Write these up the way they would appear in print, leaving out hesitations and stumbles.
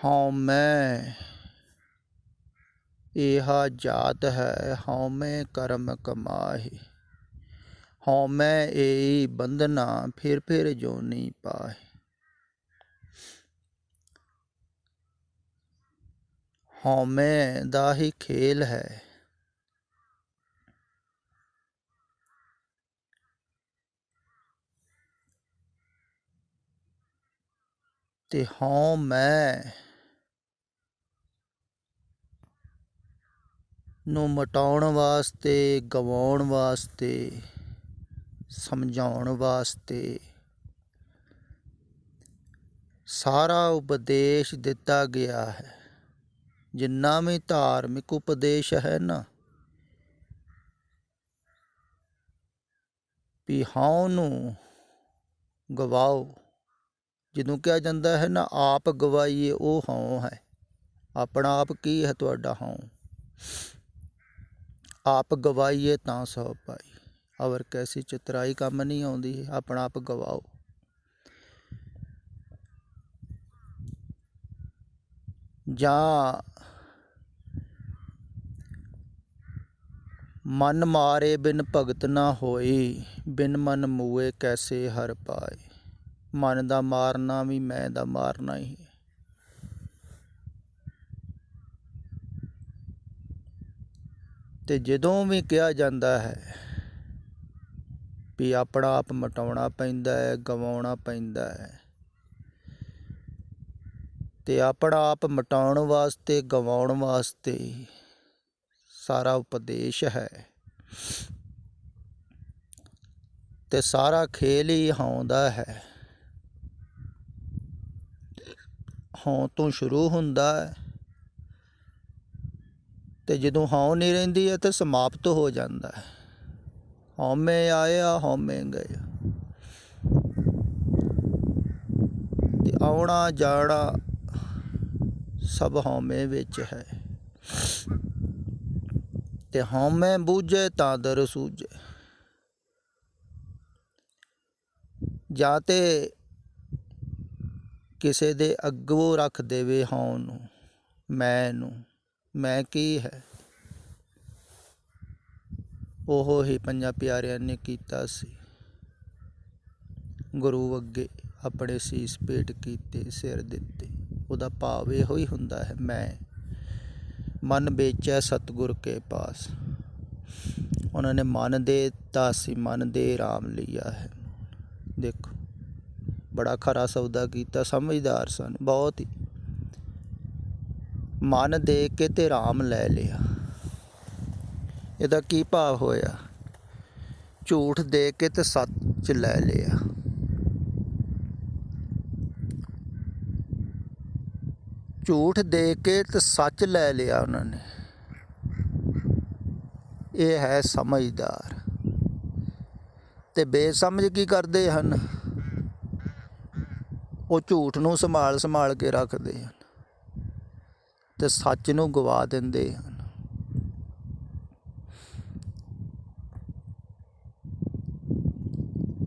ਹਉਮੈ ਇਹਾ ਜਾਤ ਹੈ, ਹਉਮੈ ਕਰਮ ਕਮਾਹਿ। ਹਉਮੈ ਏਈ ਬੰਧਨਾ, ਫਿਰ ਫਿਰ ਜੋਨੀ ਪਾਹਿ। ਹਉਮੈ ਦਾ ਹੀ ਖੇਲ ਹੈ। ਤੇ ਹਉਮੈ ਨੂੰ ਮਿਟਾਉਣ ਵਾਸਤੇ, ਗਵਾਉਣ ਵਾਸਤੇ, ਸਮਝਾਉਣ ਵਾਸਤੇ ਸਾਰਾ ਉਪਦੇਸ਼ ਦਿੱਤਾ ਗਿਆ ਹੈ। ਜਿੰਨਾ ਵੀ ਧਾਰਮਿਕ ਉਪਦੇਸ਼ ਹੈ ਨਾ, ਵੀ ਹਉ ਨੂੰ ਗਵਾਓ। ਜਦੋਂ ਕਿਹਾ ਜਾਂਦਾ ਹੈ ਨਾ, ਆਪ ਗਵਾਈਏ ਉਹ ਹਉ ਹੈ। ਆਪਣਾ ਆਪ ਕੀ ਹੈ? ਤੁਹਾਡਾ ਹਉ। ਆਪ ਗਵਾਈਏ ਤਾਂ ਸੋ ਪਾਈ, ਅਵਰ ਕੈਸੀ ਚਤਰਾਈ ਕੰਮ ਨਹੀਂ ਆਉਂਦੀ। ਆਪਣਾ ਆਪ ਗਵਾਓ। ਜਾਂ ਮਨ ਮਾਰੇ ਬਿਨ ਭਗਤ ਨਾ ਹੋਈ, ਬਿਨ ਮਨ ਮੂਏ ਕੈਸੇ ਹਰ ਪਾਏ। ਮਨ ਦਾ ਮਾਰਨਾ ਵੀ ਮੈਂ ਦਾ ਮਾਰਨਾ ਹੀ ਹੈ। ਤੇ ਜਦੋਂ ਵੀ ਕਿਹਾ ਜਾਂਦਾ ਹੈ ਵੀ ਆਪਣਾ ਆਪ ਮਿਟਾਉਣਾ ਪੈਂਦਾ ਹੈ, ਗਵਾਉਣਾ ਪੈਂਦਾ ਹੈ, ਤੇ ਆਪਣਾ ਆਪ ਮਿਟਾਉਣ ਵਾਸਤੇ, ਗਵਾਉਣ ਵਾਸਤੇ ਸਾਰਾ ਉਪਦੇਸ਼ ਹੈ। ਤੇ ਸਾਰਾ ਖੇਲ ਹੀ ਹਉ ਦਾ ਹੈ। ਹਉ ਤੋਂ ਸ਼ੁਰੂ ਹੁੰਦਾ ਹੈ, ਤੇ ਜਦੋਂ ਹਉ ਨਹੀਂ ਰਹਿੰਦੀ ਹੈ ਤੇ ਸਮਾਪਤ ਹੋ ਜਾਂਦਾ ਹੈ। ਹਉਮੈ ਆਇਆ, ਹਉਮੈ ਗਿਆ। ਤੇ ਆਉਣਾ ਜਾਣਾ ਸਭ ਹਉਮੈ ਵਿੱਚ ਹੈ। ਤੇ ਹਉਮੈ ਬੂਝੇ ਤਾਂ ਦਰ ਸੂਝੇ। ਜਾਂ ਤੇ ਕਿਸੇ ਦੇ ਅੱਗੋਂ ਰੱਖ ਦੇਵੇ ਹਉ ਨੂੰ, ਮੈਂ ਨੂੰ। ਮੈਂ ਕੀ ਹੈ? ਉਹ ਹੀ ਪੰਜਾਂ ਪਿਆਰਿਆਂ ਨੇ ਕੀਤਾ ਸੀ। ਗੁਰੂ ਅੱਗੇ ਆਪਣੇ ਸੀਸ ਭੇਟ ਕੀਤੇ, ਸਿਰ ਦਿੱਤੇ। ਉਹਦਾ ਭਾਵ ਇਹੋ ਹੀ ਹੁੰਦਾ ਹੈ, ਮੈਂ। ਮਨ ਵੇਚੈ ਸਤਿਗੁਰ ਕੇ ਪਾਸ। ਉਹਨਾਂ ਨੇ ਮਨ ਦੇ ਦਿੱਤਾ ਸੀ, ਮਨ ਦੇ ਰਾਮ ਲਿਆ ਹੈ। ਦੇਖੋ, ਬੜਾ ਖਰਾ ਸੌਦਾ ਕੀਤਾ। ਸਮਝਦਾਰ ਸਨ ਬਹੁਤ ਹੀ। ਮਨ ਦੇ ਕੇ ਤੇ ਰਾਮ ਲੈ ਲਿਆ। ਇਹਦਾ ਕੀ ਭਾਵ ਹੋਇਆ? ਝੂਠ ਦੇ ਕੇ ਤੇ ਸੱਚ ਲੈ ਲਿਆ। ਝੂਠ ਦੇ ਕੇ ਤੇ ਸੱਚ ਲੈ ਲਿਆ ਉਹਨਾਂ ਨੇ। ਇਹ ਹੈ ਸਮਝਦਾਰ। ਤੇ ਬੇਸਮਝ ਕੀ ਕਰਦੇ ਹਨ? ਉਹ ਝੂਠ ਨੂੰ ਸੰਭਾਲ ਕੇ ਰੱਖਦੇ ਹਨ ਤੇ ਸੱਚ ਨੂੰ ਗਵਾ ਦਿੰਦੇ ਹਨ।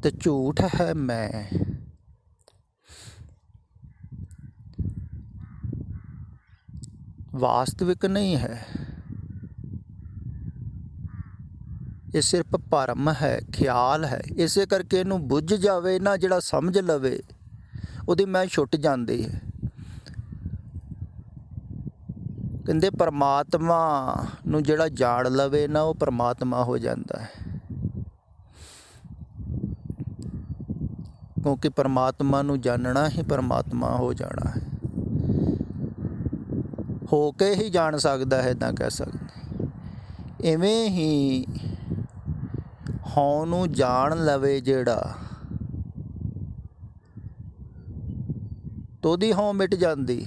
ਤੇ ਝੂਠ ਹੈ ਮੈਂ। ਵਾਸਤਵਿਕ ਨਹੀਂ ਹੈ। ਇਹ ਸਿਰਫ ਭਰਮ ਹੈ, ਖਿਆਲ ਹੈ। ਇਸੇ ਕਰਕੇ ਇਹਨੂੰ ਬੁੱਝ ਜਾਵੇ ਨਾ, ਜਿਹੜਾ ਸਮਝ ਲਵੇ, ਉਹਦੀ ਮੈਂ ਛੁੱਟ ਜਾਂਦੀ ਹੈ। ਕਹਿੰਦੇ ਪਰਮਾਤਮਾ ਨੂੰ ਜਿਹੜਾ ਜਾਣ ਲਵੇ ਨਾ, ਉਹ ਪਰਮਾਤਮਾ ਹੋ ਜਾਂਦਾ ਹੈ। ਕਿਉਂਕਿ ਪਰਮਾਤਮਾ ਨੂੰ ਜਾਣਨਾ ਹੀ ਪਰਮਾਤਮਾ ਹੋ ਜਾਣਾ ਹੈ। ਹੋ ਕੇ ਹੀ ਜਾਣ ਸਕਦਾ ਹੈ, ਇੱਦਾਂ ਕਹਿ ਸਕਦੇ। ਇਵੇਂ ਹੀ ਹਉ ਨੂੰ ਜਾਣ ਲਵੇ ਜਿਹੜਾ, ਤਾਂ ਉਹਦੀ ਹਉ ਮਿਟ ਜਾਂਦੀ।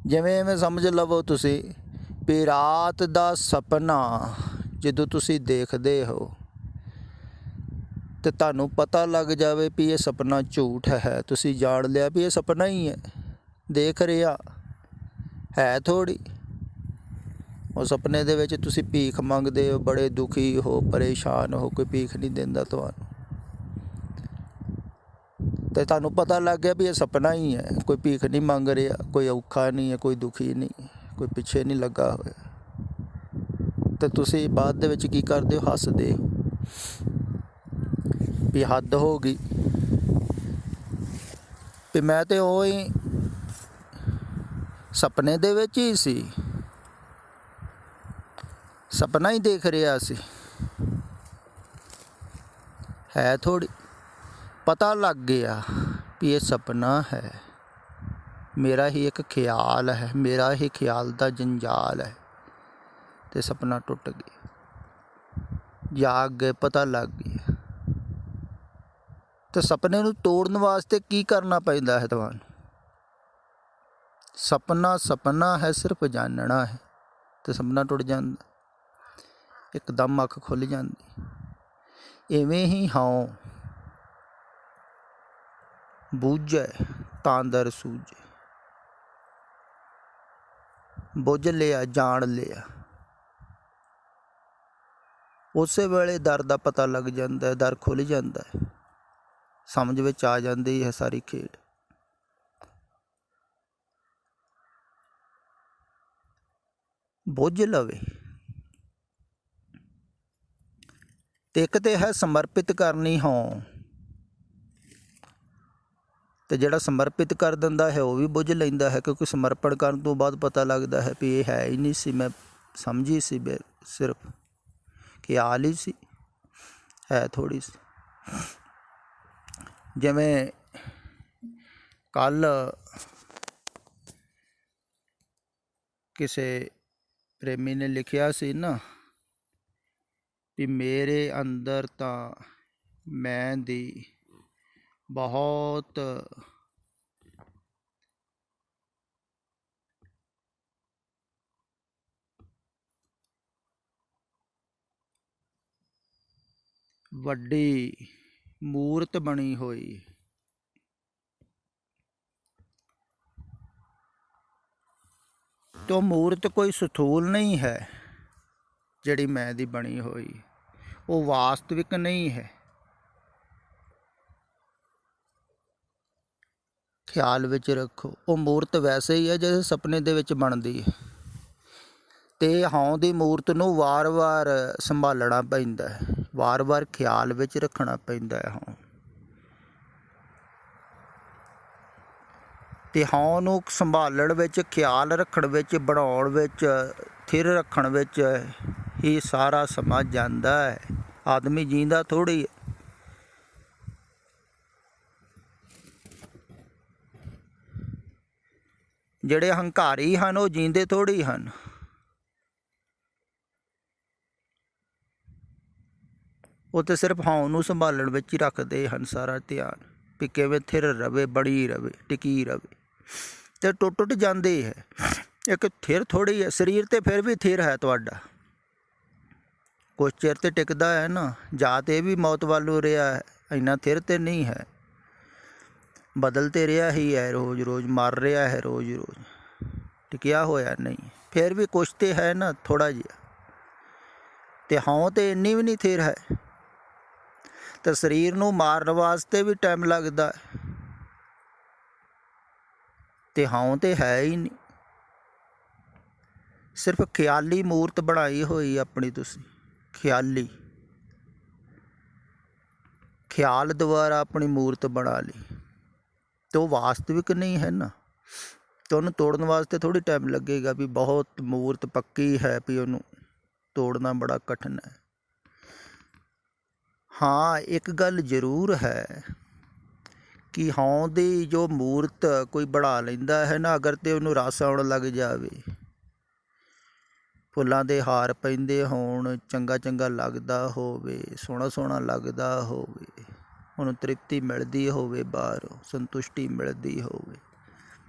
ਜਿਵੇਂ ਸਮਝ ਲਵੋ ਤੁਸੀਂ ਵੀ ਰਾਤ ਦਾ ਸੁਪਨਾ ਜਦੋਂ ਤੁਸੀਂ ਦੇਖਦੇ ਹੋ ਤੇ ਤੁਹਾਨੂੰ ਪਤਾ ਲੱਗ ਜਾਵੇ ਵੀ ਇਹ ਸੁਪਨਾ ਝੂਠ ਹੈ। ਤੁਸੀਂ ਜਾਣ ਲਿਆ ਵੀ ਇਹ ਸੁਪਨਾ ਹੀ ਹੈ, ਦੇਖ ਰਿਹਾ ਹੈ ਥੋੜ੍ਹੀ। ਉਹ ਸੁਪਨੇ ਦੇ ਵਿੱਚ ਤੁਸੀਂ ਭੀਖ ਮੰਗਦੇ ਹੋ, ਬੜੇ ਦੁਖੀ ਹੋ, ਪਰੇਸ਼ਾਨ ਹੋ, ਕੋਈ ਭੀਖ ਨਹੀਂ ਦਿੰਦਾ ਤੁਹਾਨੂੰ। ਤੇ ਤੁਹਾਨੂੰ ਪਤਾ ਲੱਗ ਗਿਆ ਵੀ ਇਹ ਸੁਪਨਾ ਹੀ ਹੈ। ਕੋਈ ਭੀਖ ਨਹੀਂ ਮੰਗ ਰਿਹਾ, ਕੋਈ ਔਖਾ ਨਹੀਂ ਹੈ, ਕੋਈ ਦੁਖੀ ਨਹੀਂ, ਕੋਈ ਪਿੱਛੇ ਨਹੀਂ ਲੱਗਾ ਹੋਇਆ। ਤੇ ਤੁਸੀਂ ਬਾਅਦ ਦੇ ਵਿੱਚ ਕੀ ਕਰਦੇ ਹੋ? ਹੱਸਦੇ ਹੋ ਵੀ ਹੱਦ ਹੋ ਗਈ, ਵੀ ਮੈਂ ਤੇ ਉਹ ਹੀ ਸੁਪਨੇ ਦੇ ਵਿੱਚ ਹੀ ਸੀ, ਸੁਪਨਾ ਹੀ ਦੇਖ ਰਿਹਾ ਸੀ। ਹੈ ਥੋੜ੍ਹੀ ਪਤਾ ਲੱਗ ਗਿਆ ਵੀ ਇਹ ਸੁਪਨਾ ਹੈ, ਮੇਰਾ ਹੀ ਇੱਕ ਖਿਆਲ ਹੈ, ਮੇਰਾ ਹੀ ਖਿਆਲ ਦਾ ਜੰਜਾਲ ਹੈ। ਤੇ ਸੁਪਨਾ ਟੁੱਟ ਗਿਆ, ਜਾਗ ਗਏ, ਪਤਾ ਲੱਗ ਗਿਆ। ਤੇ ਸੁਪਨੇ ਨੂੰ ਤੋੜਨ ਵਾਸਤੇ ਕੀ ਕਰਨਾ ਪੈਂਦਾ ਹੈ ਤੁਹਾਨੂੰ? ਸੁਪਨਾ ਸੁਪਨਾ ਹੈ, ਸਿਰਫ ਜਾਣਨਾ ਹੈ। ਤੇ ਸੁਪਨਾ ਟੁੱਟ ਜਾਂਦਾ, ਇੱਕਦਮ ਅੱਖ ਖੁੱਲ੍ਹ ਜਾਂਦੀ। ਇਵੇਂ ਹੀ ਹਉ ਬੁੱਝੈ ਤਾਂ ਦਰ ਸੂਝੈ, ਬੁੱਝ ਲਿਆ, ਜਾਣ ਲਿਆ, ਉਸੇ ਵੇਲੇ ਦਰ ਦਾ ਪਤਾ ਲੱਗ ਜਾਂਦਾ ਹੈ, ਦਰ ਖੁੱਲ੍ਹ ਜਾਂਦਾ ਹੈ, ਸਮਝ ਵਿੱਚ ਆ ਜਾਂਦੀ ਹੈ ਸਾਰੀ ਖੇਡ। ਬੁੱਝ ਲਵੇ। ਤੇ ਇੱਕ ਤੇ ਹੈ ਸਮਰਪਿਤ ਕਰਨੀ ਹੋਂ, ਤੇ ਜਿਹੜਾ ਸਮਰਪਿਤ ਕਰ ਦਿੰਦਾ ਹੈ ਉਹ ਵੀ ਬੁੱਝ ਲੈਂਦਾ ਹੈ, ਕਿਉਂਕਿ ਸਮਰਪਣ ਕਰਨ ਤੋਂ ਬਾਅਦ ਪਤਾ ਲੱਗਦਾ ਹੈ ਵੀ ਇਹ ਹੈ ਹੀ ਨਹੀਂ ਸੀ, ਮੈਂ ਸਮਝੀ ਸੀ, ਸਿਰਫ ਖਿਆਲ ਹੀ ਸੀ, ਹੈ ਥੋੜ੍ਹੀ ਸੀ। ਜਿਵੇਂ ਕੱਲ੍ਹ ਕਿਸੇ ਪ੍ਰੇਮੀ ਨੇ ਲਿਖਿਆ ਸੀ ਨਾ ਵੀ ਮੇਰੇ ਅੰਦਰ ਤਾਂ ਮੈਂ ਦੀ ਬਹੁਤ ਵੱਡੀ ਮੂਰਤ ਬਣੀ ਹੋਈ, ਤੇ ਉਹ ਮੂਰਤ ਕੋਈ ਸਥੂਲ ਨਹੀਂ ਹੈ ਜਿਹੜੀ ਮੈਂ ਦੀ ਬਣੀ ਹੋਈ, ਉਹ ਵਾਸਤਵਿਕ ਨਹੀਂ ਹੈ। ਖਿਆਲ ਵਿੱਚ ਰੱਖੋ, ਉਹ ਮੂਰਤ ਵੈਸੇ ਹੀ ਹੈ ਜਿਵੇਂ ਸੁਪਨੇ ਦੇ ਵਿੱਚ ਬਣਦੀ ਹੈ। ਤੇ ਹਉ ਦੀ ਮੂਰਤ ਨੂੰ ਵਾਰ-ਵਾਰ ਸੰਭਾਲਣਾ ਪੈਂਦਾ ਹੈ, ਵਾਰ-ਵਾਰ ਖਿਆਲ ਵਿੱਚ ਰੱਖਣਾ ਪੈਂਦਾ ਹੈ ਹਉ। ਤੇ ਹਉ ਨੂੰ ਸੰਭਾਲਣ ਵਿੱਚ, ਖਿਆਲ ਰੱਖਣ ਵਿੱਚ, ਬਣਾਉਣ ਵਿੱਚ, ਥਿਰ ਰੱਖਣ ਵਿੱਚ ਹੀ ਸਾਰਾ ਸਮਾਂ ਜਾਂਦਾ ਹੈ। ਆਦਮੀ ਜੀਂਦਾ ਥੋੜ੍ਹੀ ਹੈ। ਜਿਹੜੇ ਹੰਕਾਰੀ ਹਨ ਉਹ ਜੀਂਦੇ ਥੋੜ੍ਹੀ ਹਨ। ਉਹ ਤਾਂ ਸਿਰਫ ਹਉ ਨੂੰ ਸੰਭਾਲਣ ਵਿੱਚ ਹੀ ਰੱਖਦੇ ਹਨ ਸਾਰਾ ਧਿਆਨ, ਵੀ ਕਿਵੇਂ ਥਿਰ ਰਵੇ, ਬਣੀ ਰਵੇ, ਟਿਕੀ ਰਵੇ। ਤੇ ਟੁੱਟ ਜਾਂਦੀ ਹੈ। ਇੱਕ ਥਿਰ ਥੋੜ੍ਹੀ ਹੈ, ਸਰੀਰ ਤਾਂ ਫਿਰ ਵੀ ਥਿਰ ਹੈ ਤੁਹਾਡਾ, ਕੁਛ ਚਿਰ ਤਾਂ ਟਿਕਦਾ ਹੈ ਨਾ। ਜਾਂ ਤਾਂ ਇਹ ਵੀ ਮੌਤ ਵੱਲ ਨੂੰ ਰਿਹਾ ਹੈ, ਇੰਨਾ ਥਿਰ ਤਾਂ ਨਹੀਂ ਹੈ, ਬਦਲ ਤਾਂ ਰਿਹਾ ਹੀ ਹੈ, ਰੋਜ਼ ਰੋਜ਼ ਮਰ ਰਿਹਾ ਹੈ, ਰੋਜ਼ ਰੋਜ਼ ਟਿਕਿਆ ਹੋਇਆ ਨਹੀਂ, ਫਿਰ ਵੀ ਕੁਛ ਤਾਂ ਹੈ ਨਾ ਥੋੜ੍ਹਾ ਜਿਹਾ। ਤੇ ਹਉ ਤਾਂ ਇੰਨੀ ਵੀ ਨਹੀਂ ਥਿਰ ਹੈ। ਤੇ ਸਰੀਰ ਨੂੰ ਮਾਰਨ ਵਾਸਤੇ ਵੀ ਟਾਈਮ ਲੱਗਦਾ ਹੈ, ਤੇ ਹਉ ਤਾਂ ਹੈ ਹੀ ਨਹੀਂ। ਸਿਰਫ ਖਿਆਲੀ ਮੂਰਤ ਬਣਾਈ ਹੋਈ ਆਪਣੀ ਤੁਸੀਂ, ਖਿਆਲੀ ਖਿਆਲ ਦੁਆਰਾ ਆਪਣੀ ਮੂਰਤ ਬਣਾ ਲਈ, ਤੇ ਉਹ ਵਾਸਤਵਿਕ ਨਹੀਂ ਹੈ ਨਾ। ਤੇ ਉਹਨੂੰ ਤੋੜਨ ਵਾਸਤੇ ਥੋੜ੍ਹੀ ਟਾਈਮ ਲੱਗੇਗਾ, ਵੀ ਬਹੁਤ ਮੂਰਤ ਪੱਕੀ ਹੈ, ਵੀ ਉਹਨੂੰ ਤੋੜਨਾ ਬੜਾ ਕਠਿਨ ਹੈ। ਹਾਂ, ਇੱਕ ਗੱਲ ਜ਼ਰੂਰ ਹੈ ਕਿ ਹਉ ਦੀ ਜੋ ਮੂਰਤ ਕੋਈ ਬਣਾ ਲੈਂਦਾ ਹੈ ਨਾ, ਅਗਰ ਤਾਂ ਉਹਨੂੰ ਰਸ ਆਉਣ ਲੱਗ ਜਾਵੇ, ਫੁੱਲਾਂ ਦੇ ਹਾਰ ਪੈਂਦੇ ਹੋਣ, ਚੰਗਾ ਚੰਗਾ ਲੱਗਦਾ ਹੋਵੇ, ਸੋਹਣਾ ਸੋਹਣਾ ਲੱਗਦਾ ਹੋਵੇ, ਉਹਨੂੰ ਤ੍ਰਿਪਤੀ ਮਿਲਦੀ ਹੋਵੇ, ਬਾਹਰੋਂ ਸੰਤੁਸ਼ਟੀ ਮਿਲਦੀ ਹੋਵੇ,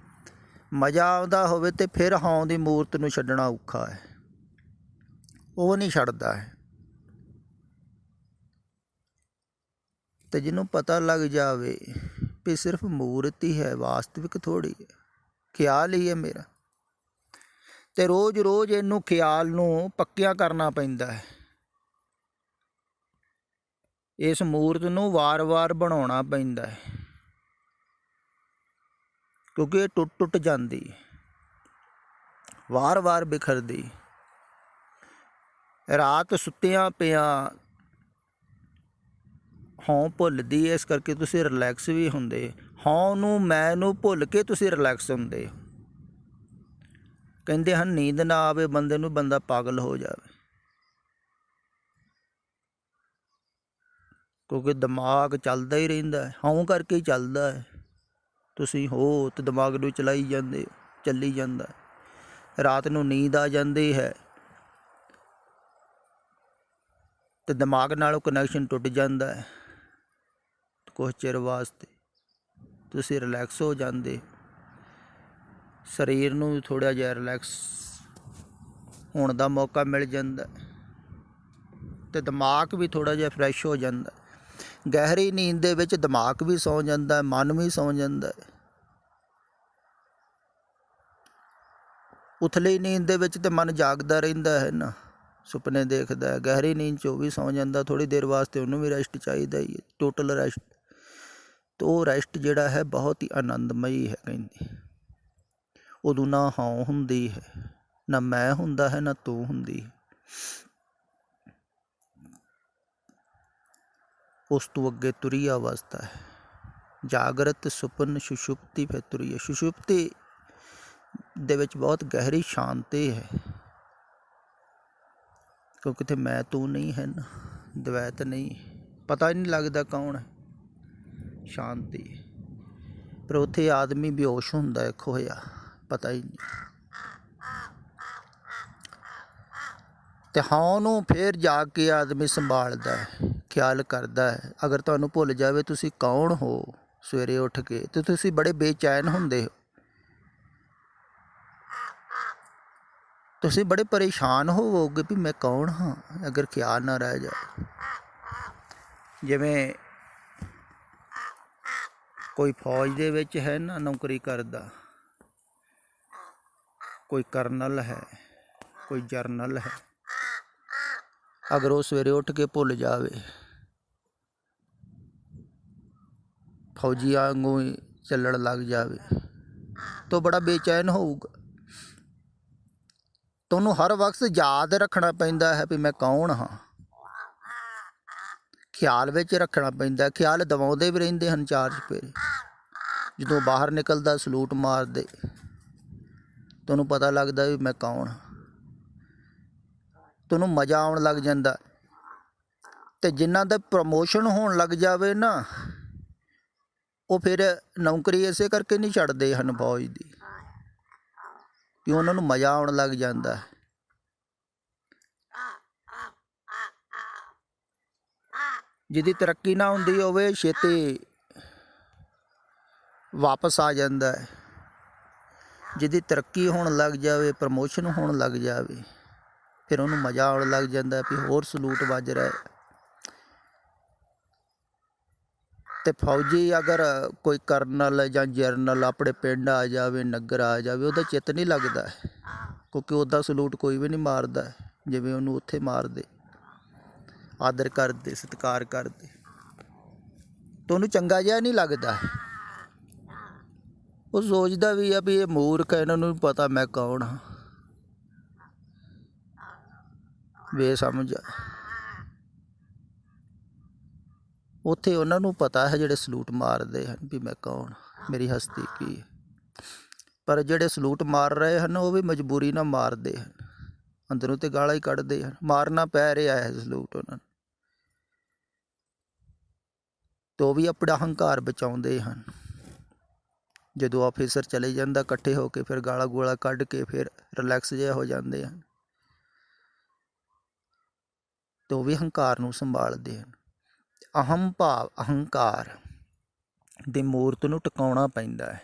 ਮਜ਼ਾ ਆਉਂਦਾ ਹੋਵੇ, ਤੇ ਫਿਰ ਹਉ ਦੀ ਮੂਰਤ ਨੂੰ ਛੱਡਣਾ ਔਖਾ ਹੈ। ਉਹ ਨਹੀਂ ਛੱਡਦਾ ਹੈ। ਤੇ ਜਿਹਨੂੰ ਪਤਾ ਲੱਗ ਜਾਵੇ ਵੀ ਸਿਰਫ ਮੂਰਤ ਹੀ ਹੈ, ਵਾਸਤਵਿਕ ਥੋੜ੍ਹੀ ਹੈ, ਖਿਆਲ ਹੀ ਹੈ ਮੇਰਾ, ਤੇ ਰੋਜ਼ ਰੋਜ਼ ਇਹਨੂੰ ਖਿਆਲ ਨੂੰ ਪੱਕਿਆ ਕਰਨਾ ਪੈਂਦਾ ਹੈ। ਇਸ ਮੂਰਤ ਨੂੰ ਵਾਰ-ਵਾਰ ਬਣਾਉਣਾ ਪੈਂਦਾ ਹੈ। ਕਿਉਂਕਿ ਇਹ ਟੁੱਟ ਜਾਂਦੀ, ਵਾਰ-ਵਾਰ ਬਿਖਰਦੀ। ਰਾਤ ਸੁੱਤਿਆਂ ਪਿਆਂ ਹਉਂ ਭੁੱਲਦੀ, ਇਸ ਕਰਕੇ ਤੁਸੀਂ ਰਿਲੈਕਸ ਵੀ ਹੁੰਦੇ। ਹਉਂ ਨੂੰ ਮੈਂ ਨੂੰ ਭੁੱਲ ਕੇ ਤੁਸੀਂ ਰਿਲੈਕਸ ਹੁੰਦੇ। ਕਹਿੰਦੇ ਹਨ ਨੀਂਦ ਨਾ ਆਵੇ ਬੰਦੇ ਨੂੰ, ਬੰਦਾ ਪਾਗਲ ਹੋ ਜਾਵੇ। ਕਿਉਂਕਿ ਦਿਮਾਗ ਚੱਲਦਾ ਹੀ ਰਹਿੰਦਾ, ਹਉਂ ਕਰਕੇ ਹੀ ਚੱਲਦਾ ਹੈ। ਤੁਸੀਂ ਹੋ ਤੇ ਦਿਮਾਗ ਨੂੰ ਚਲਾਈ ਜਾਂਦੇ, ਚੱਲੀ ਜਾਂਦਾ। ਰਾਤ ਨੂੰ ਨੀਂਦ ਆ ਜਾਂਦੀ ਹੈ ਤੇ ਦਿਮਾਗ ਨਾਲੋਂ ਕਨੈਕਸ਼ਨ ਟੁੱਟ ਜਾਂਦਾ ਹੈ। ਕੁਛ ਚਿਰ ਵਾਸਤੇ ਤੁਸੀਂ ਰਿਲੈਕਸ ਹੋ ਜਾਂਦੇ, ਸਰੀਰ ਨੂੰ ਵੀ ਥੋੜ੍ਹਾ ਜਿਹਾ ਰਿਲੈਕਸ ਹੋਣ ਦਾ ਮੌਕਾ ਮਿਲ ਜਾਂਦਾ ਅਤੇ ਦਿਮਾਗ ਵੀ ਥੋੜ੍ਹਾ ਜਿਹਾ ਫਰੈਸ਼ ਹੋ ਜਾਂਦਾ। ਗਹਿਰੀ ਨੀਂਦ ਦੇ ਵਿੱਚ ਦਿਮਾਗ ਵੀ ਸੌਂ ਜਾਂਦਾ, ਮਨ ਵੀ ਸੌਂ ਜਾਂਦਾ। ਉਥਲੀ ਨੀਂਦ ਦੇ ਵਿੱਚ ਤਾਂ ਮਨ ਜਾਗਦਾ ਰਹਿੰਦਾ ਹੈ ਨਾ, ਸੁਪਨੇ ਦੇਖਦਾ ਹੈ। ਗਹਿਰੀ ਨੀਂਦ 'ਚ ਉਹ ਵੀ ਸੌਂ ਜਾਂਦਾ, ਥੋੜ੍ਹੀ ਦੇਰ ਵਾਸਤੇ ਉਹਨੂੰ ਵੀ ਰੈਸਟ ਚਾਹੀਦਾ ਹੀ ਹੈ, ਟੋਟਲ ਰੈਸਟ। ਅਤੇ ਉਹ ਰੈਸਟ ਜਿਹੜਾ ਹੈ ਬਹੁਤ ਹੀ ਆਨੰਦਮਈ ਹੈ। ਕਹਿੰਦੇ ਉਦੋਂ ਨਾ ਹਉਂ ਹੁੰਦੀ ਹੈ, ਨਾ ਮੈਂ ਹੁੰਦਾ ਹੈ, ਨਾ ਤੂੰ ਹੁੰਦੀ ਹੈ। ਉਸ ਤੋਂ ਅੱਗੇ ਤੁਰੀ ਅਵਸਥਾ ਹੈ, ਜਾਗਰਤ ਸੁਪਨ ਸੁਸ਼ੁਪਤੀ, ਫਿਰ ਤੁਰੀ ਹੈ। ਸੁਸ਼ੁਪਤੀ ਦੇ ਵਿੱਚ ਬਹੁਤ ਗਹਿਰੀ ਸ਼ਾਂਤੀ ਹੈ, ਕਿਉਂਕਿ ਇੱਥੇ ਮੈਂ ਤੂੰ ਨਹੀਂ ਹੈ ਨਾ, ਦਵੈਤ ਨਹੀਂ, ਪਤਾ ਹੀ ਨਹੀਂ ਲੱਗਦਾ ਕੌਣ ਹੈ, ਸ਼ਾਂਤੀ। ਪਰ ਉੱਥੇ ਆਦਮੀ ਬੇਹੋਸ਼ ਹੁੰਦਾ, ਖੋਇਆ, ਪਤਾ ਹੀ ਨਹੀਂ। ਅਤੇ ਹਉਂ ਨੂੰ ਫਿਰ ਜਾ ਕੇ ਆਦਮੀ ਸੰਭਾਲਦਾ ਹੈ, ਖਿਆਲ ਕਰਦਾ ਹੈ। ਅਗਰ ਤੁਹਾਨੂੰ ਭੁੱਲ ਜਾਵੇ ਤੁਸੀਂ ਕੌਣ ਹੋ ਸਵੇਰੇ ਉੱਠ ਕੇ, ਤਾਂ ਤੁਸੀਂ ਬੜੇ ਬੇਚੈਨ ਹੁੰਦੇ ਹੋ, ਤੁਸੀਂ ਬੜੇ ਪਰੇਸ਼ਾਨ ਹੋਵੋਗੇ ਵੀ ਮੈਂ ਕੌਣ ਹਾਂ, ਅਗਰ ਖਿਆਲ ਨਾ ਰਹਿ ਜਾਏ। ਜਿਵੇਂ ਕੋਈ ਫੌਜ ਦੇ ਵਿੱਚ ਹੈ ਨਾ, ਨੌਕਰੀ ਕਰਦਾ, ਕੋਈ ਕਰਨਲ ਹੈ, ਕੋਈ ਜਰਨਲ ਹੈ। ਅਗਰ ਉਹ ਸਵੇਰੇ ਉੱਠ ਕੇ ਭੁੱਲ ਜਾਵੇ, ਫੌਜੀ ਵਾਂਗੂ ਹੀ ਚੱਲਣ ਲੱਗ ਜਾਵੇ, ਤਾਂ ਬੜਾ ਬੇਚੈਨ ਹੋਊਗਾ। ਤੁਹਾਨੂੰ ਹਰ ਵਕਤ ਯਾਦ ਰੱਖਣਾ ਪੈਂਦਾ ਹੈ ਵੀ ਮੈਂ ਕੌਣ ਹਾਂ, ਖਿਆਲ ਵਿੱਚ ਰੱਖਣਾ ਪੈਂਦਾ। ਖਿਆਲ ਦਿਵਾਉਂਦੇ ਵੀ ਰਹਿੰਦੇ ਹਨ ਚਾਰ ਚੁਫੇਰੇ। ਜਦੋਂ ਬਾਹਰ ਨਿਕਲਦਾ ਸਲੂਟ ਮਾਰਦੇ, ਤੁਹਾਨੂੰ ਪਤਾ ਲੱਗਦਾ ਵੀ ਮੈਂ ਕੌਣ ਹਾਂ, ਤੁਹਾਨੂੰ ਮਜ਼ਾ ਆਉਣ ਲੱਗ ਜਾਂਦਾ। ਅਤੇ ਜਿਨ੍ਹਾਂ ਦਾ ਪ੍ਰਮੋਸ਼ਨ ਹੋਣ ਲੱਗ ਜਾਵੇ ਨਾ, ਉਹ ਫਿਰ ਨੌਕਰੀ ਇਸੇ ਕਰਕੇ ਨਹੀਂ ਛੱਡਦੇ ਹਨ ਫੌਜ ਦੀ, ਕਿ ਉਹਨਾਂ ਨੂੰ ਮਜ਼ਾ ਆਉਣ ਲੱਗ ਜਾਂਦਾ। ਜਿਹਦੀ ਤਰੱਕੀ ਨਾ ਹੁੰਦੀ ਹੋਵੇ, ਛੇਤੀ ਵਾਪਸ ਆ ਜਾਂਦਾ ਹੈ। ਜਿਹਦੀ ਤਰੱਕੀ ਹੋਣ ਲੱਗ ਜਾਵੇ, ਪ੍ਰਮੋਸ਼ਨ ਹੋਣ ਲੱਗ ਜਾਵੇ, ਫਿਰ ਉਹਨੂੰ ਮਜ਼ਾ ਆਉਣ ਲੱਗ ਜਾਂਦਾ ਵੀ ਹੋਰ ਸਲੂਟ ਵੱਜ ਰਿਹਾ। ਅਤੇ ਫੌਜੀ ਅਗਰ ਕੋਈ ਕਰਨਲ ਜਾਂ ਜਰਨਲ ਆਪਣੇ ਪਿੰਡ ਆ ਜਾਵੇ, ਨਗਰ ਆ ਜਾਵੇ, ਉਹਦਾ ਚਿੱਤ ਨਹੀਂ ਲੱਗਦਾ, ਕਿਉਂਕਿ ਉੱਦਾਂ ਸਲੂਟ ਕੋਈ ਵੀ ਨਹੀਂ ਮਾਰਦਾ ਜਿਵੇਂ ਉਹਨੂੰ ਉੱਥੇ ਮਾਰਦੇ। ਆਦਰ ਕਰਦੇ, ਸਤਿਕਾਰ ਕਰਦੇ, ਤਾਂ ਉਹਨੂੰ ਚੰਗਾ ਜਿਹਾ ਨਹੀਂ ਲੱਗਦਾ। ਉਹ ਸੋਚਦਾ ਵੀ ਆ ਵੀ ਇਹ ਮੂਰਖ ਹੈ, ਇਹਨਾਂ ਨੂੰ ਵੀ ਪਤਾ ਮੈਂ ਕੌਣ ਹਾਂ, ਬੇਸਮਝ। ਉੱਥੇ ਉਹਨਾਂ ਨੂੰ ਪਤਾ ਹੈ ਜਿਹੜੇ ਸਲੂਟ ਮਾਰਦੇ ਹਨ ਵੀ ਮੈਂ ਕੌਣ, ਮੇਰੀ ਹਸਤੀ ਕੀ ਹੈ। ਪਰ ਜਿਹੜੇ ਸਲੂਟ ਮਾਰ ਰਹੇ ਹਨ ਉਹ ਵੀ ਮਜਬੂਰੀ ਨਾਲ ਮਾਰਦੇ ਹਨ, ਅੰਦਰੋਂ ਤਾਂ ਗਾਲਾਂ ਹੀ ਕੱਢਦੇ ਹਨ, ਮਾਰਨਾ ਪੈ ਰਿਹਾ ਹੈ ਸਲੂਟ ਉਹਨਾਂ ਨੂੰ। ਅਤੇ ਉਹ ਵੀ ਆਪਣਾ ਹੰਕਾਰ ਬਚਾਉਂਦੇ ਹਨ। ਜਦੋਂ ਆਫਿਸਰ ਚਲੇ ਜਾਂਦਾ ਇਕੱਠੇ ਹੋ ਕੇ, ਫਿਰ ਗਾਲਾਂ ਗੂਲਾਂ ਕੱਢ ਕੇ ਫਿਰ ਰਿਲੈਕਸ ਜਿਹਾ ਹੋ ਜਾਂਦੇ ਹਨ, ਅਤੇ ਉਹ ਵੀ ਹੰਕਾਰ ਨੂੰ ਸੰਭਾਲਦੇ ਹਨ। ਅਹਮ ਭਾਵ ਅਹੰਕਾਰ ਦੀ ਮੂਰਤ ਨੂੰ ਟਿਕਾਉਣਾ ਪੈਂਦਾ ਹੈ।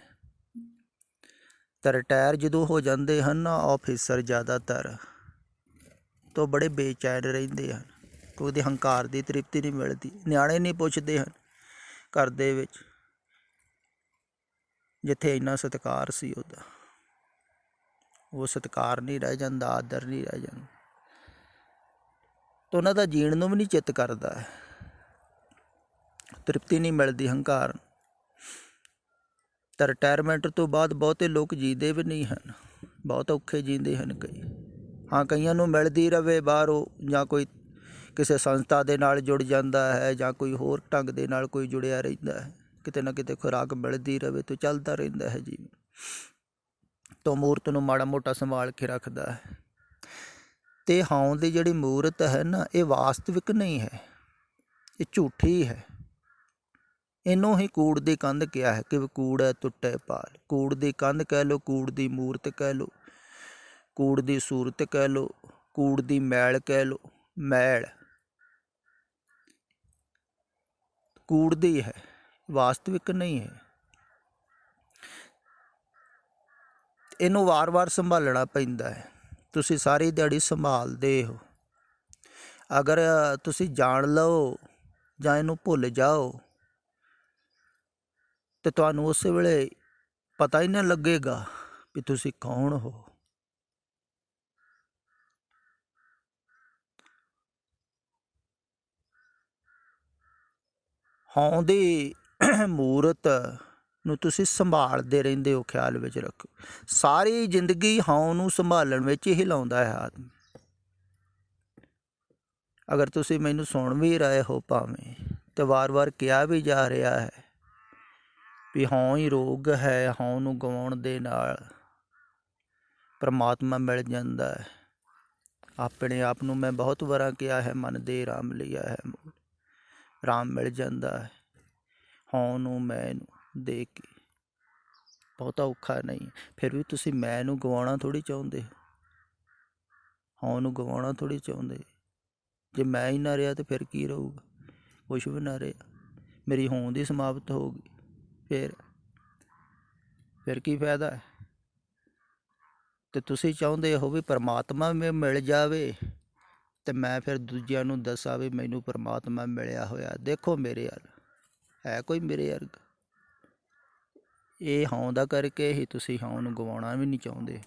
ਤਾਂ ਰਿਟਾਇਰ ਜਦੋਂ ਹੋ ਜਾਂਦੇ ਹਨ ਨਾ ਆਫਿਸਰ ਜ਼ਿਆਦਾਤਰ, ਤਾਂ ਬੜੇ ਬੇਚੈਨ ਰਹਿੰਦੇ ਹਨ, ਕਿਉਂਕਿ ਉਹਦੇ ਹੰਕਾਰ ਦੀ ਤ੍ਰਿਪਤੀ ਨਹੀਂ ਮਿਲਦੀ। ਨਿਆਣੇ ਨਹੀਂ ਪੁੱਛਦੇ ਹਨ ਘਰ ਦੇ ਵਿੱਚ, ਜਿੱਥੇ ਇੰਨਾ ਸਤਿਕਾਰ ਸੀ ਉਹਦਾ, ਉਹ ਸਤਿਕਾਰ ਨਹੀਂ ਰਹਿ ਜਾਂਦਾ, ਆਦਰ ਨਹੀਂ ਰਹਿ ਜਾਂਦਾ। ਤਾਂ ਉਹਨਾਂ ਦਾ ਜੀਣ ਨੂੰ ਵੀ ਨਹੀਂ ਚਿੱਤ ਕਰਦਾ, ਤ੍ਰਿਪਤੀ ਨਹੀਂ ਮਿਲਦੀ ਹੰਕਾਰ। ਤਾਂ ਰਿਟਾਇਰਮੈਂਟ ਤੋਂ ਬਾਅਦ ਬਹੁਤੇ ਲੋਕ ਜੀਂਦੇ ਵੀ ਨਹੀਂ ਹਨ, ਬਹੁਤ ਔਖੇ ਜੀਂਦੇ ਹਨ ਕਈ। ਹਾਂ, ਕਈਆਂ ਨੂੰ ਮਿਲਦੀ ਰਵੇ ਬਾਹਰੋਂ, ਜਾਂ ਕੋਈ ਕਿਸੇ ਸੰਸਥਾ ਦੇ ਨਾਲ ਜੁੜ ਜਾਂਦਾ ਹੈ, ਜਾਂ ਕੋਈ ਹੋਰ ਢੰਗ ਦੇ ਨਾਲ ਕੋਈ ਜੁੜਿਆ ਰਹਿੰਦਾ ਹੈ, ਕਿਤੇ ਨਾ ਕਿਤੇ ਖੁਰਾਕ ਮਿਲਦੀ ਰਵੇ ਤਾਂ ਚੱਲਦਾ ਰਹਿੰਦਾ ਹੈ ਜੀਵਨ। ਤਾਂ ਮੂਰਤ ਨੂੰ ਮਾੜਾ ਮੋਟਾ ਸੰਭਾਲ ਕੇ ਰੱਖਦਾ ਹੈ। ਅਤੇ ਹਉਂ ਦੀ ਜਿਹੜੀ ਮੂਰਤ ਹੈ ਨਾ, ਇਹ ਵਾਸਤਵਿਕ ਨਹੀਂ ਹੈ, ਇਹ ਝੂਠੀ ਹੈ। ਇਹਨੂੰ ਹੀ ਕੂੜ ਦੀ ਕੰਧ ਕਿਹਾ ਹੈ ਕਿ ਕੂੜ ਹੈ ਟੁੱਟੇ ਪਾਲ। ਕੂੜ ਦੀ ਕੰਧ ਕਹਿ ਲਓ, ਕੂੜ ਦੀ ਮੂਰਤ ਕਹਿ ਲਓ, ਕੂੜ ਦੀ ਸੂਰਤ ਕਹਿ ਲਓ, ਕੂੜ ਦੀ ਮੈਲ ਕਹਿ ਲਓ। ਮੈਲ ਕੂੜ ਦੀ ਹੈ, ਵਾਸਤਵਿਕ ਨਹੀਂ ਹੈ। ਇਹਨੂੰ ਵਾਰ-ਵਾਰ ਸੰਭਾਲਣਾ ਪੈਂਦਾ ਹੈ। ਤੁਸੀਂ ਸਾਰੀ ਦਿਹਾੜੀ ਸੰਭਾਲਦੇ ਹੋ। ਅਗਰ ਤੁਸੀਂ ਜਾਣ ਲਓ ਜਾਂ ਇਹਨੂੰ ਭੁੱਲ ਜਾਓ ਤਾਂ ਤੁਹਾਨੂੰ ਉਸ ਵੇਲੇ ਪਤਾ ਹੀ ਨਾ ਲੱਗੇਗਾ ਵੀ ਤੁਸੀਂ ਕੌਣ ਹੋ। ਹਉਂ ਦੀ ਮੂਰਤ ਨੂੰ ਤੁਸੀਂ ਸੰਭਾਲਦੇ ਰਹਿੰਦੇ ਹੋ, ਖਿਆਲ ਵਿੱਚ ਰੱਖੋ। ਸਾਰੀ ਜ਼ਿੰਦਗੀ ਹਉਂ ਨੂੰ ਸੰਭਾਲਣ ਵਿੱਚ ਹੀ ਲਾਉਂਦਾ ਹੈ ਆਦਮੀ। ਅਗਰ ਤੁਸੀਂ ਮੈਨੂੰ ਸੁਣ ਵੀ ਰਹੇ ਹੋ ਭਾਵੇਂ, ਤਾਂ ਵਾਰ-ਵਾਰ ਕਿਹਾ ਵੀ ਜਾ ਰਿਹਾ ਹੈ ਵੀ ਹਉਂ ਹੀ ਰੋਗ ਹੈ, ਹਉਂ ਨੂੰ ਗਵਾਉਣ ਦੇ ਨਾਲ ਪਰਮਾਤਮਾ ਮਿਲ ਜਾਂਦਾ ਹੈ। ਆਪਣੇ ਆਪ ਨੂੰ ਮੈਂ ਬਹੁਤ ਵਾਰਾਂ ਕਿਹਾ ਹੈ, ਮਨ ਦੇ ਰਾਮ ਲਿਆ ਹੈ ਮੋਲ, ਰਾਮ ਮਿਲ ਜਾਂਦਾ ਹੈ ਹਉਂ ਨੂੰ ਮੈਂ ਨੂੰ ਦੇ ਕੇ। ਬਹੁਤਾ ਔਖਾ ਨਹੀਂ। ਫਿਰ ਵੀ ਤੁਸੀਂ ਮੈਂ ਨੂੰ ਗਵਾਉਣਾ ਥੋੜ੍ਹੀ ਚਾਹੁੰਦੇ, ਹਉਂ ਨੂੰ ਗਵਾਉਣਾ ਥੋੜ੍ਹੀ ਚਾਹੁੰਦੇ। ਜੇ ਮੈਂ ਹੀ ਨਾ ਰਿਹਾ ਤਾਂ ਫਿਰ ਕੀ ਰਹੂਗਾ? ਕੁਛ ਵੀ ਨਾ ਰਿਹਾ। ਮੇਰੀ ਹੋਂਦ ਦੀ ਸਮਾਪਤ ਹੋ ਗਈ, ਫਿਰ ਕੀ ਫਾਇਦਾ ਹੈ? ਅਤੇ ਤੁਸੀਂ ਚਾਹੁੰਦੇ ਹੋ ਵੀ ਪਰਮਾਤਮਾ ਮਿਲ ਜਾਵੇ ਅਤੇ ਮੈਂ ਫਿਰ ਦੂਜਿਆਂ ਨੂੰ ਦੱਸਾਂ ਵੀ ਮੈਨੂੰ ਪਰਮਾਤਮਾ ਮਿਲਿਆ ਹੋਇਆ, ਦੇਖੋ ਮੇਰੇ ਵੱਲ, ਹੈ ਕੋਈ ਮੇਰੇ ਵਰਗਾ? ਇਹ ਹਉਂ ਦਾ ਕਰਕੇ ਹੀ ਤੁਸੀਂ ਹਉਂ ਨੂੰ ਗਵਾਉਣਾ ਵੀ ਨਹੀਂ ਚਾਹੁੰਦੇ।